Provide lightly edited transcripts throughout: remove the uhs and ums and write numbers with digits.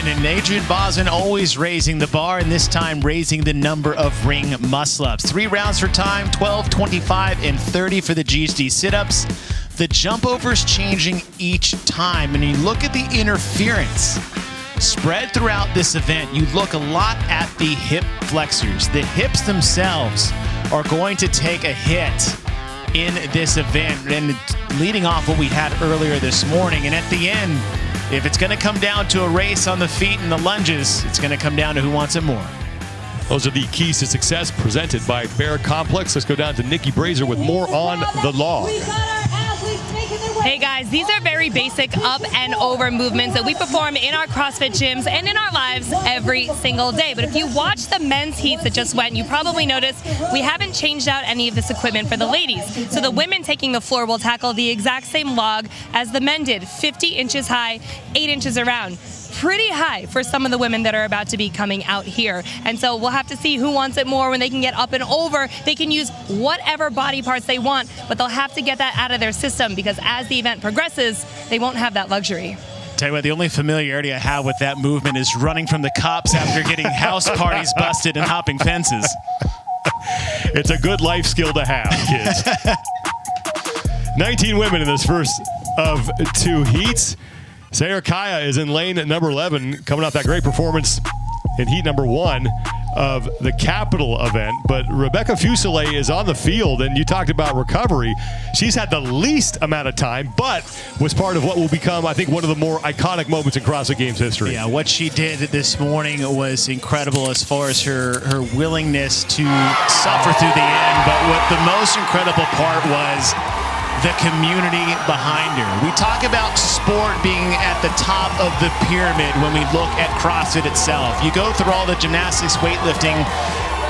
women, and Adrian Bosman always raising the bar, and this time raising the number of ring muscle-ups. 3 rounds for time, 12, 25, and 30 for the GHD sit-ups. The jump overs changing each time, and you look at the interference spread throughout this event. You look a lot at the hip flexors. The hips themselves are going to take a hit in this event, and leading off what we had earlier this morning. And at the end, if it's going to come down to a race on the feet and the lunges, it's going to come down to who wants it more. Those are the keys to success presented by Bear Complex. Let's go down to Nikki Brazier with more on the log. Hey guys, these are very basic up and over movements that we perform in our CrossFit gyms and in our lives every single day. But if you watch the men's heats that just went, you probably noticed we haven't changed out any of this equipment for the ladies. So the women taking the floor will tackle the exact same log as the men did, 50 inches high, 8 inches around. Pretty high for some of the women that are about to be coming out here. And so we'll have to see who wants it more when they can get up and over. They can use whatever body parts they want, but they'll have to get that out of their system, because as the event progresses, they won't have that luxury. Tell you what, the only familiarity I have with that movement is running from the cops after getting house parties busted and hopping fences. It's a good life skill to have, kids. 19 women in this first of 2 heats. Sayre Kaya is in lane at number 11, coming off that great performance in heat number 1 of the Capital event. But Rebecca Fuselier is on the field, and you talked about recovery. She's had the least amount of time, but was part of what will become, I think, one of the more iconic moments in CrossFit Games history. Yeah, what she did this morning was incredible as far as her willingness to suffer through the end. But what the most incredible part was the community behind her. We talk about sport being at the top of the pyramid when we look at CrossFit itself. You go through all the gymnastics, weightlifting,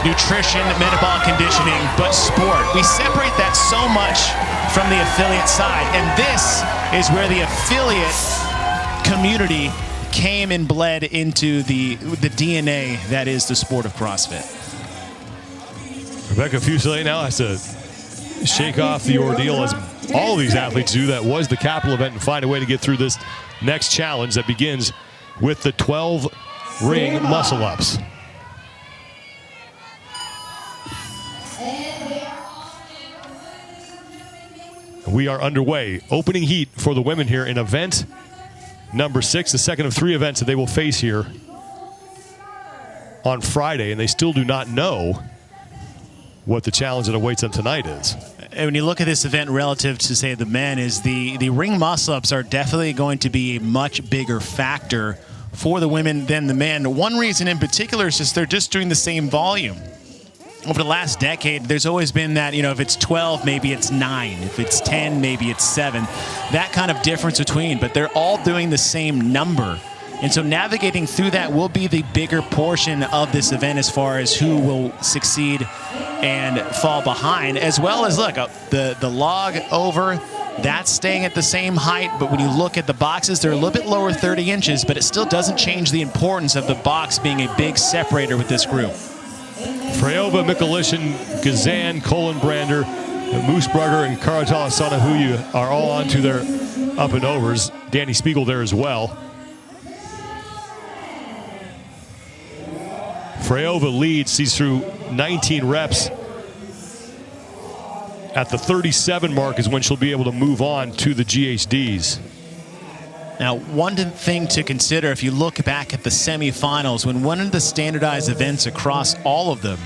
nutrition, metabolic conditioning, but sport, we separate that so much from the affiliate side. And this is where the affiliate community came and bled into the DNA that is the sport of CrossFit. Rebecca Fuselier now has to shake off the ordeal, as all of these athletes do. That was the Capital event, and find a way to get through this next challenge that begins with the 12 ring muscle ups. We are underway. Opening heat for the women here in event number 6, the second of 3 events that they will face here on Friday, and they still do not know what the challenge that awaits them tonight is. And when you look at this event relative to, say, the men, is the ring muscle-ups are definitely going to be a much bigger factor for the women than the men. One reason in particular is just they're just doing the same volume. Over the last decade, there's always been that, if it's 12, maybe it's 9. If it's 10, maybe it's 7. That kind of difference between, but they're all doing the same number. And so navigating through that will be the bigger portion of this event as far as who will succeed and fall behind, as well as, look, the log over, that's staying at the same height, but when you look at the boxes, they're a little bit lower, 30 inches, but it still doesn't change the importance of the box being a big separator with this group. Freyova, Mikulishin, Gazan, Kohlenbrander, Moosbrugger, and Karatal Sanahuyu are all onto their up and overs. Danny Spiegel there as well. Freyova leads, sees through 19 reps. At the 37 mark is when she'll be able to move on to the GHDs. Now, one thing to consider, if you look back at the semifinals, when one of the standardized events across all of them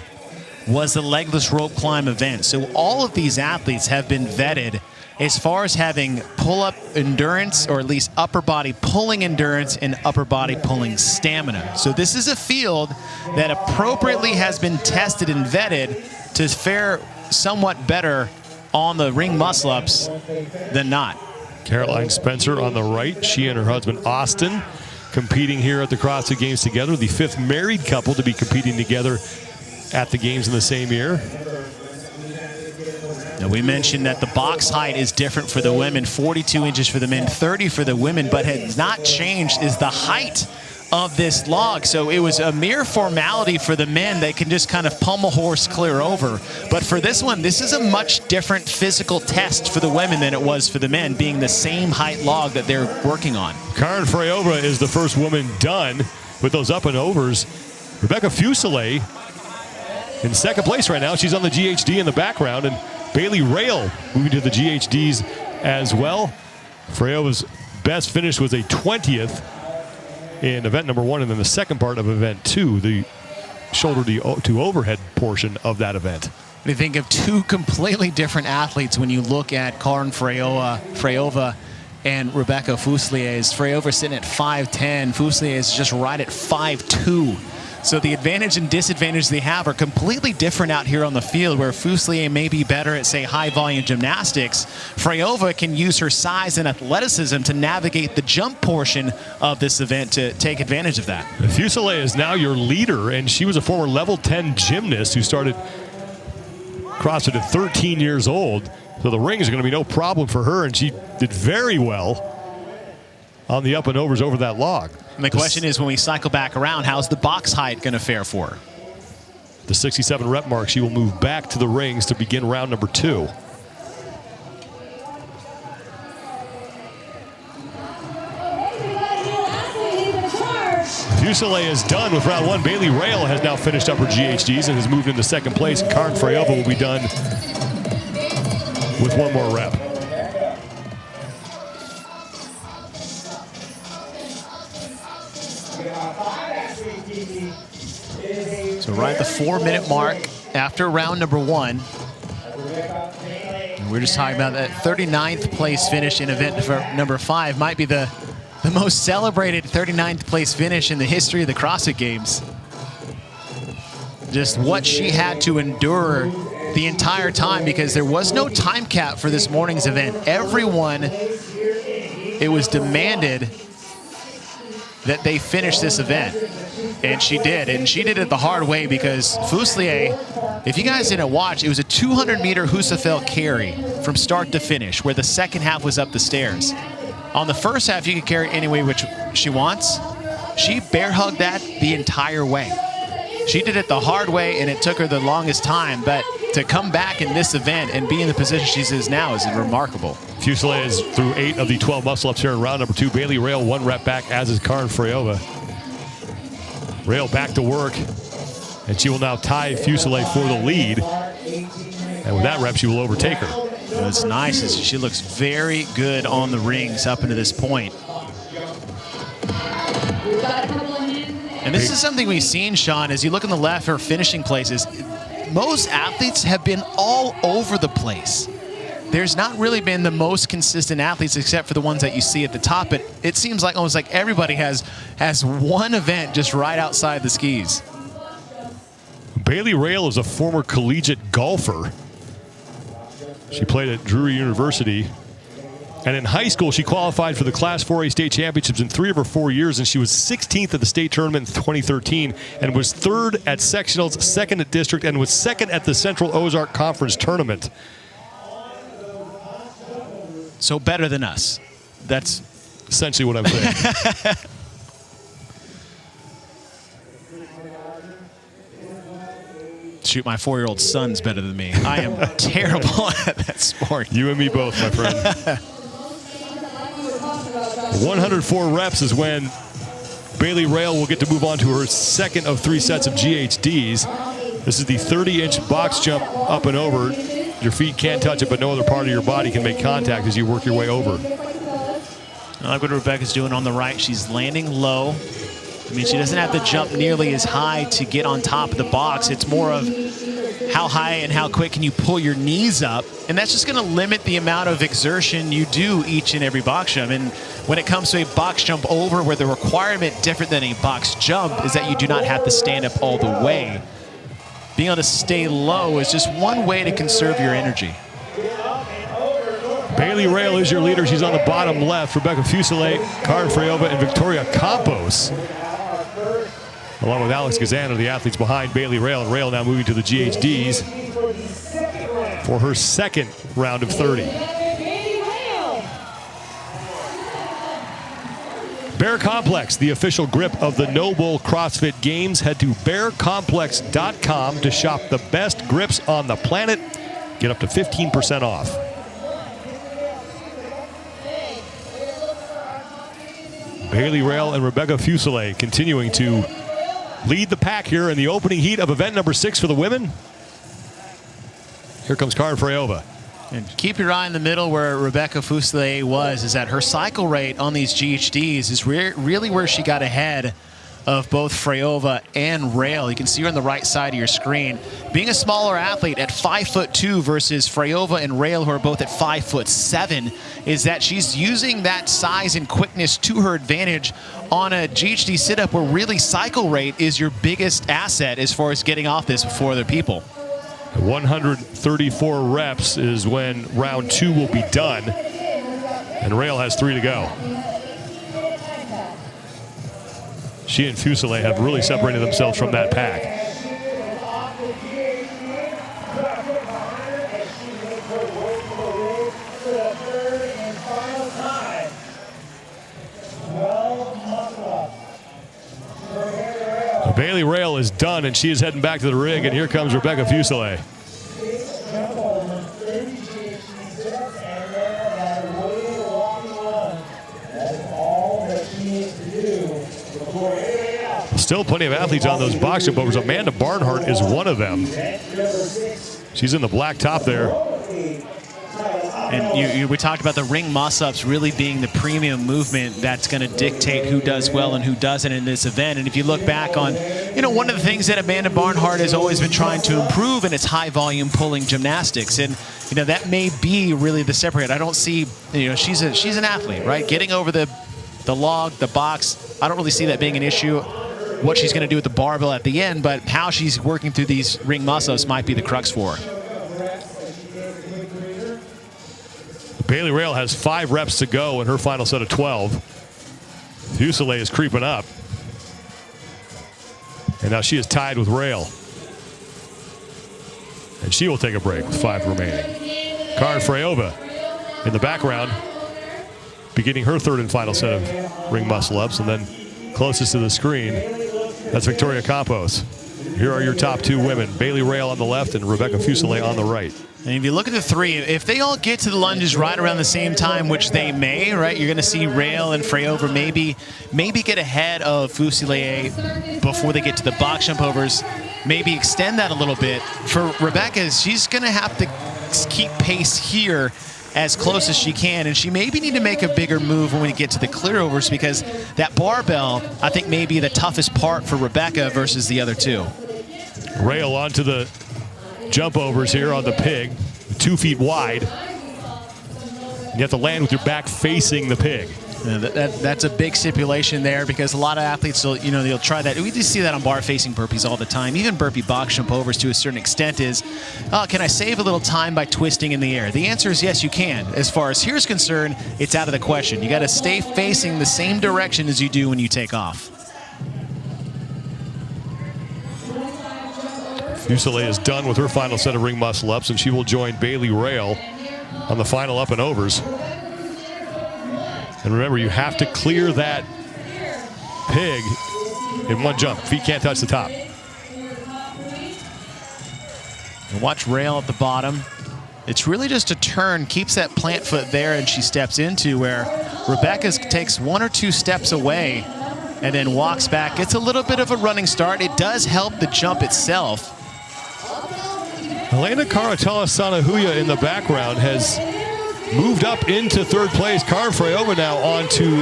was the legless rope climb event. So all of these athletes have been vetted as far as having pull-up endurance, or at least upper body pulling endurance and upper body pulling stamina. So this is a field that appropriately has been tested and vetted to fare somewhat better on the ring muscle-ups than not. Caroline Spencer on the right. She and her husband Austin competing here at the CrossFit Games together. The 5th married couple to be competing together at the Games in the same year. Now, we mentioned that the box height is different for the women, 42 inches for the men, 30 for the women, but has not changed is the height of this log. So it was a mere formality for the men. They can just kind of pummel horse clear over. But for this one, this is a much different physical test for the women than it was for the men, being the same height log that they're working on. Karin Freyova is the first woman done with those up and overs. Rebecca Fuselier in second place right now. She's on the GHD in the background, and Bailey Rail moving to the GHDs as well. Freyova's best finish was a 20th in event number 1, and then the second part of event 2, the shoulder to overhead portion of that event. We think of two completely different athletes when you look at Karin Freyova and Rebecca Fuselier. Freyova sitting at 5'10", Fuselier is just right at 5'2". So the advantage and disadvantage they have are completely different out here on the field, where Fuselier may be better at, say, high-volume gymnastics. Freyova can use her size and athleticism to navigate the jump portion of this event to take advantage of that. Fuselier is now your leader, and she was a former level 10 gymnast who started CrossFit at 13 years old. So the ring is going to be no problem for her, and she did very well on the up and overs over that log. And the question is, when we cycle back around, how's the box height going to fare for her? The 67 rep mark, she will move back to the rings to begin round number 2. Fuselier is done with round 1. Bailey Rail has now finished up her GHDs and has moved into second place. Karin Freyova will be done with one more rep. So right at the 4-minute mark after round number 1. And we're just talking about that 39th place finish in event number 5. Might be the most celebrated 39th place finish in the history of the CrossFit Games. Just what she had to endure the entire time, because there was no time cap for this morning's event. Everyone, it was demanded that they finish this event. And she did, and she did it the hard way, because Fuselier, if you guys didn't watch, it was a 200-meter Husafell carry from start to finish, where the second half was up the stairs. On the first half, you could carry any way which she wants. She bear hugged that the entire way. She did it the hard way, and it took her the longest time, but to come back in this event and be in the position she is now is remarkable. Fuselier is through 8 of the 12 muscle-ups here in round number 2. Bailey Rail 1 rep back, as is Karin Freyova. Rail back to work, and she will now tie Fuselier for the lead. And with that rep, she will overtake her. What's nice is she looks very good on the rings up into this point. And this is something we've seen, Sean, as you look on the left, her finishing places. Most athletes have been all over the place. There's not really been the most consistent athletes, except for the ones that you see at the top, but it seems like almost like everybody has one event just right outside the skis. Bailey Rail is a former collegiate golfer. She played at Drury University. And in high school, she qualified for the Class 4A state championships in 3 of her 4 years, and she was 16th at the state tournament in 2013 and was 3rd at sectionals, 2nd at district, and was 2nd at the Central Ozark Conference tournament. So better than us. That's essentially what I'm saying. Shoot, my 4-year-old son's better than me. I am terrible at that sport. You and me both, my friend. 104 reps is when Bailey Rail will get to move on to her second of 3 sets of GHDs. This is the 30-inch box jump up and over. Your feet can't touch it, but no other part of your body can make contact as you work your way over. I like what Rebecca's doing on the right. She's landing low. I mean, she doesn't have to jump nearly as high to get on top of the box. It's more of how high and how quick can you pull your knees up. And that's just going to limit the amount of exertion you do each and every box jump. And when it comes to a box jump over, where the requirement different than a box jump is that you do not have to stand up all the way. Being able to stay low is just one way to conserve your energy. Bailey Rail is your leader. She's on the bottom left. Rebecca Fuselier, Karin Freyova, and Victoria Campos, along with Alex Gazan, the athletes behind Bailey Rail. And Rail now moving to the GHDs for her second round of 30. Bear Complex, the official grip of the Noble CrossFit Games. Head to bearcomplex.com to shop the best grips on the planet. Get up to 15% off. Bailey Rail and Rebecca Fuselier continuing to lead the pack here in the opening heat of event number 6 for the women. Here comes Karin Freyova. And keep your eye in the middle where Rebecca Fuselier was, is that her cycle rate on these GHDs is really where she got ahead of both Freyova and Rail. You can see her on the right side of your screen. Being a smaller athlete at 5'2" versus Freyova and Rail, who are both at 5'7", is that she's using that size and quickness to her advantage on a GHD sit-up where really cycle rate is your biggest asset as far as getting off this before other people. 134 reps is when round 2 will be done, and Rail has 3 to go. She and Fuselier have really separated themselves from that pack. Bailey Rail is done, and she is heading back to the rig, and here comes Rebecca Fuselier. Still plenty of athletes on those box jump overs. Amanda Barnhart is one of them. She's in the black top there. And we talked about the ring muscle-ups really being the premium movement that's going to dictate who does well and who doesn't in this event. And if you look back on, one of the things that Amanda Barnhart has always been trying to improve in its high-volume pulling gymnastics. And, that may be really the separator. I don't see, she's an athlete, right? Getting over the log, the box, I don't really see that being an issue. What she's going to do with the barbell at the end, but how she's working through these ring muscle-ups might be the crux for her. Bailey Rail has 5 reps to go in her final set of 12. Fuselier is creeping up. And now she is tied with Rail. And she will take a break with 5 remaining. Karin Freyova in the background, beginning her 3rd and final set of ring muscle-ups. And then closest to the screen, that's Victoria Campos. Here are your top 2 women, Bailey Rail on the left and Rebecca Fuselier on the right. And if you look at the 3, if they all get to the lunges right around the same time, which they may, right, you're going to see Rail and Freyova maybe get ahead of Fuselier before they get to the box jump overs, maybe extend that a little bit. For Rebecca, she's going to have to keep pace here as close as she can, and she maybe need to make a bigger move when we get to the clear overs, because that barbell, I think, may be the toughest part for Rebecca versus the other 2. Rail onto the jump overs here on the pig, 2 feet wide. You have to land with your back facing the pig. That's a big stipulation there, because a lot of athletes will, they'll try that. We just see that on bar facing burpees all the time. Even burpee box jump overs to a certain extent is, can I save a little time by twisting in the air? The answer is yes, you can. As far as here's concerned, it's out of the question. You got to stay facing the same direction as you do when you take off. Fuselier is done with her final set of ring muscle ups, and she will join Bailey Rail on the final up and overs. And remember, you have to clear that pig in one jump. Feet can't touch the top. And watch Rail at the bottom. It's really just a turn, keeps that plant foot there, and she steps into where Rebecca takes 1 or 2 steps away and then walks back. It's a little bit of a running start. It does help the jump itself. Elena Karatala-Sanahuya in the background has moved up into 3rd place. Karin Freyova now onto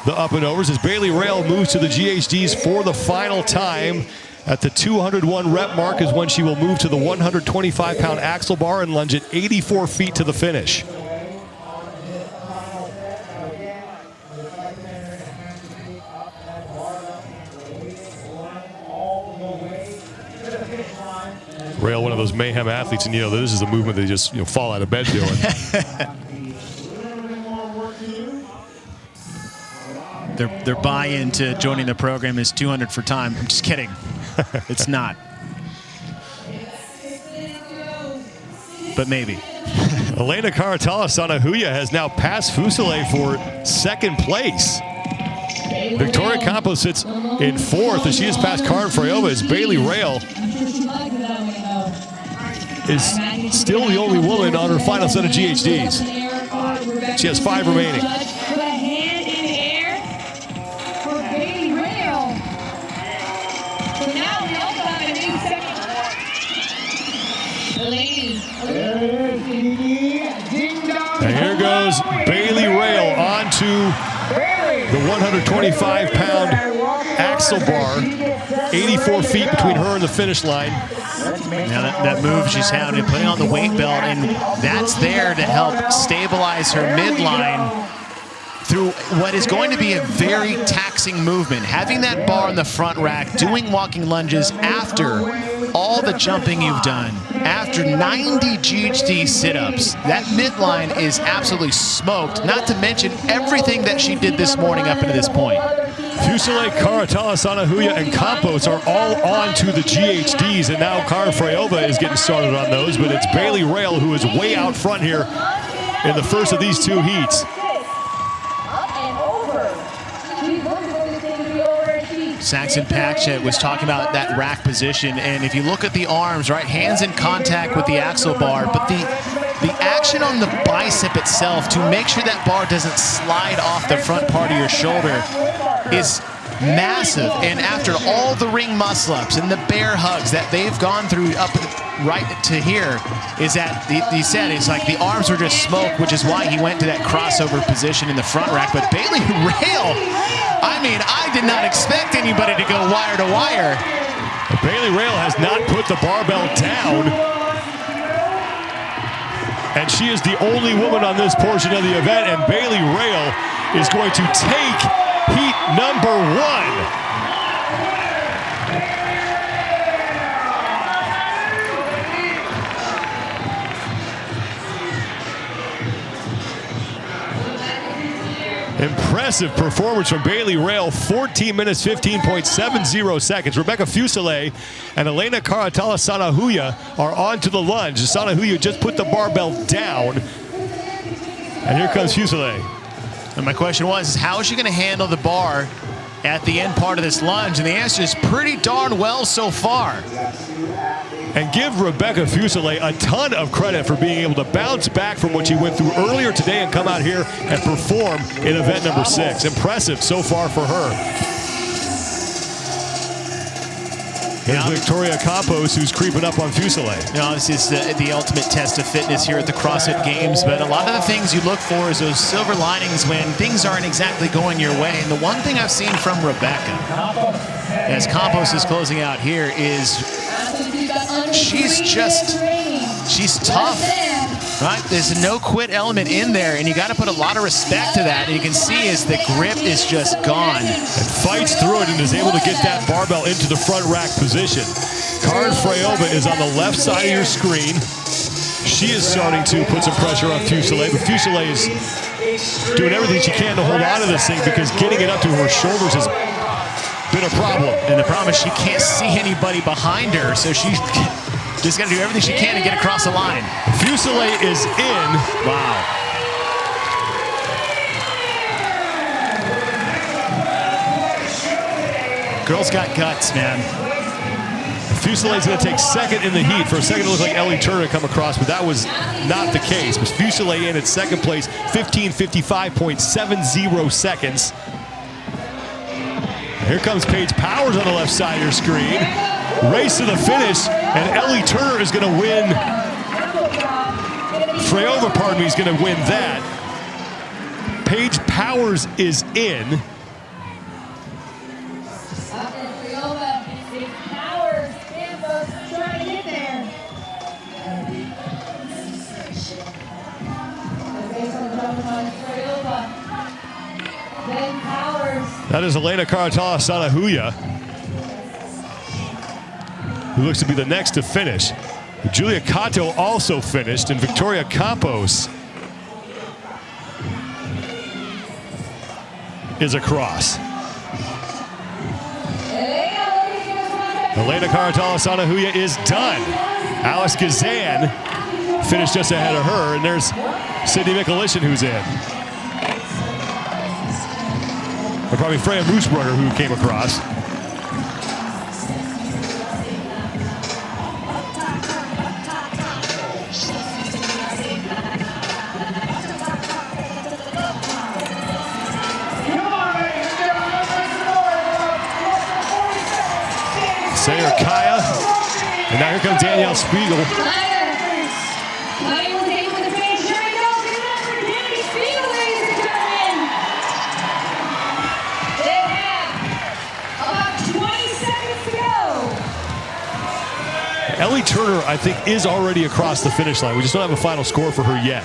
the up and overs as Bailey Rail moves to the GHDs for the final time. At the 201 rep mark is when she will move to the 125-pound axle bar and lunge at 84 feet to the finish. Rail, one of those mayhem athletes, and this is a movement they just fall out of bed doing. Their buy-in to joining the program is 200 for time. I'm just kidding. It's not. But maybe. Elena Karatala-Sanahuya has now passed Fuselier for 2nd place. Victoria Campos sits in 4th as she has passed Karen Freyova as Bailey Rail is still the only woman on her final set of GHDs. She has 5 remaining. And here goes Bailey Rail onto the 125-pound axle bar. 84 feet between her and the finish line. Now that move she's having, putting on the weight belt, and that's there to help stabilize her midline through what is going to be a very taxing movement. Having that bar in the front rack, doing walking lunges after all the jumping you've done, after 90 GHD sit-ups, that midline is absolutely smoked, not to mention everything that she did this morning up into this point. Fusile, Karatala, Sanahuya, and Campos are all on to the GHDs, and now Karen Freyova is getting started on those, but it's Bailey Rail who is way out front here in the first of these 2 heats. Saxon Patchett was talking about that rack position, and if you look at the arms, right, hands in contact with the axle bar, but the action on the bicep itself to make sure that bar doesn't slide off the front part of your shoulder is massive. And after all the ring muscle-ups and the bear hugs that they've gone through up right to here, is that he said it's like the arms were just smoke, which is why he went to that crossover position in the front rack. But Bailey Rail, I mean, I did not expect anybody to go wire to wire. Bailey Rail has not put the barbell down, and she is the only woman on this portion of the event, and Bailey Rail is going to take heat number 1. Impressive performance from Bailey Rail, 14 minutes, 15.70 seconds. Rebecca Fusile and Elena Karatala Sanahuya are on to the lunge. Sanahuya just put the barbell down. And here comes Fusile. And my question was, how is she going to handle the bar at the end part of this lunge? And the answer is pretty darn well so far. And give Rebecca Fusile a ton of credit for being able to bounce back from what she went through earlier today and come out here and perform in event number 6. Impressive so far for her. Here's Victoria Campos, who's creeping up on Fusile. You know, this is the ultimate test of fitness here at the CrossFit Games, but a lot of the things you look for is those silver linings when things aren't exactly going your way. And the one thing I've seen from Rebecca, as Campos is closing out here, is she's tough, right? There's a no quit element in there, and you got to put a lot of respect to that. And you can see as the grip is just gone. And fights through it and is able to get that barbell into the front rack position. Karen Freyova is on the left side of your screen. She is starting to put some pressure on Fusile, but Fusile is doing everything she can to hold on to this thing because getting it up to her shoulders has been a problem. And the problem is she can't see anybody behind her, so she's just got to do everything she can to get across the line. Fusile is in. Wow. Girl's got guts, man. Fusile's going to take second in the heat. For a second, it looked like Ellie Turner come across, but that was not the case. But Fusile in at second place, 15:55.70 seconds. Here comes Paige Powers on the left side of your screen. Race to the finish, and Ellie Turner is going to win. Freyova, pardon me, is going to win that. Paige Powers is in. That is Elena Karatala Sanahuya, who looks to be the next to finish. Julia Cato also finished, and Victoria Campos is across. Elena Karatala Sanahuya is done. Alice Gazan finished just ahead of her, and there's Sydney Mikulishin who's in. Or probably Freya Moosbrugger, who came across. Sarah Kaya. And now here comes Danielle Spiegel. Ellie Turner, I think, is already across the finish line. We just don't have a final score for her yet.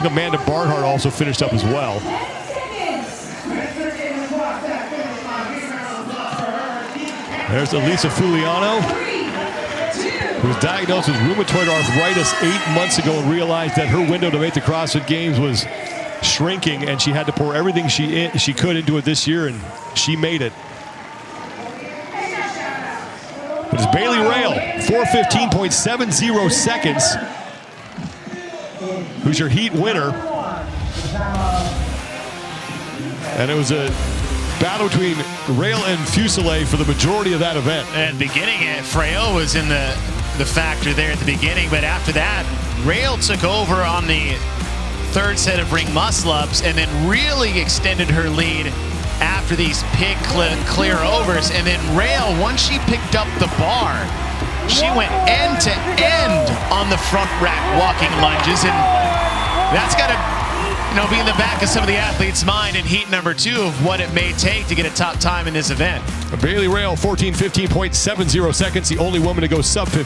Amanda Barnhart also finished up as well. There's Elisa Fuliano, who was diagnosed with rheumatoid arthritis 8 months ago and realized that her window to make the CrossFit Games was shrinking, and she had to pour everything she could into it this year, and she made it. But it's Bailey Rail, 4:15.70 seconds, who's your heat winner. And it was a battle between Rail and Fuselier for the majority of that event. At the beginning, Freo was in the factor there at the beginning, but after that, Rail took over on the third set of ring muscle-ups and then really extended her lead after these pig clear overs. And then Rail, once she picked up the bar, she went end to end on the front rack walking lunges, and that's got to be in the back of some of the athletes' mind in heat number 2 of what it may take to get a top time in this event. Bailey Rail, 14:15.70 seconds, the only woman to go sub 15.